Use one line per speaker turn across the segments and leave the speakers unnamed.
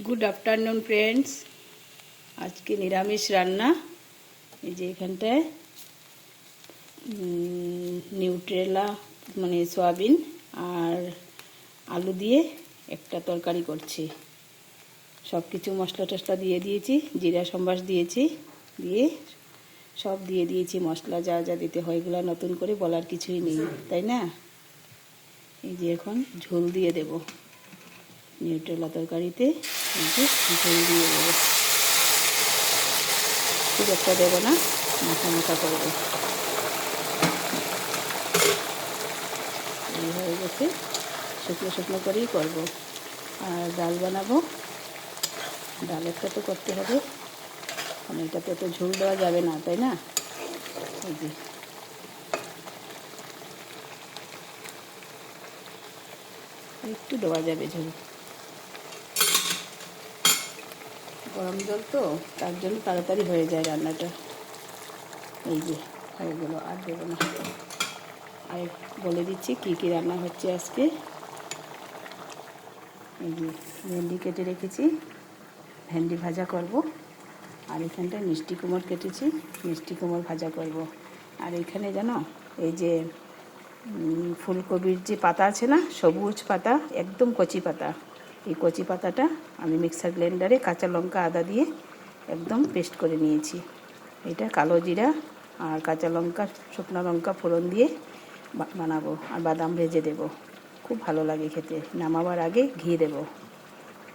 Good afternoon friends. আজকে নিরামিষ রান্না। এই যে এখানটায় নিউট্রেলা মানে সয়াবিন আর আলু দিয়ে একটা তরকারি করছি। সব কিছু মশলা টশলা দিয়ে দিয়েছি, জিরা সম্বাস দিয়েছি, দিয়ে সব দিয়ে দিয়েছি মশলা যা যা দিতে হয়। এগুলো নতুন করে বলার কিছুই নেই, তাই না? এই যে এখন ঝোল দিয়ে দেব নিউট্রেলা তরকারিতে। এই যে ঝোল দিয়ে দেবো, খুব একটা দেবো না, মাখা মাখা করবো। এই হয়ে গেছে, শুকনো শুকনো করেই করবো। আর ডাল বানাবো, ডাল একটা তো করতে হবে, কারণ এটাতে তো ঝোল দেওয়া যাবে না, তাই না? এই যে একটু দেওয়া যাবে ঝোল, গরম জল তো, তার জন্য তাড়াতাড়ি হয়ে যায় রান্নাটা। এই যে হয়ে গেলো, আর দেবো না। আর বলে দিচ্ছি কী কী রান্না হচ্ছে আজকে। এই যে ভেন্ডি কেটে রেখেছি, ভেন্ডি ভাজা করব। আর এখানটায় মিষ্টি কুমড় কেটেছি, মিষ্টি কুমড় ভাজা করব। আর এখানে জানো, এই যে ফুলকপির যে পাতা আছে না, সবুজ পাতা, একদম কচি পাতা, এই কচি পাতাটা আমি মিক্সার ব্লেন্ডারে কাঁচা লঙ্কা আদা দিয়ে একদম পেস্ট করে নিয়েছি। এটা কালো জিরা আর কাঁচা লঙ্কা শুকনো লঙ্কা ফোড়ন দিয়ে বানাবো, আর বাদাম ভেজে দেব। খুব ভালো লাগে খেতে। নামাবার আগে ঘি দেব,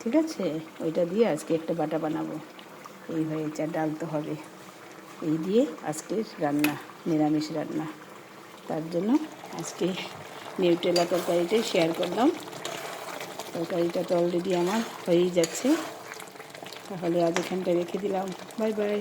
ঠিক আছে? ওইটা দিয়ে আজকে একটা বাটা বানাবো। এই হয়েছে, আর ডাল তো হবে। এই দিয়ে আজকের রান্না, নিরামিষ রান্না। তার জন্য আজকে নিউট্রেলা তরকারিটাই শেয়ার করলাম। তরকারিটা তো অলরেডি আমার হয়েই যাচ্ছে, তাহলে আজ এখানটা রেখে দিলাম। Bye bye.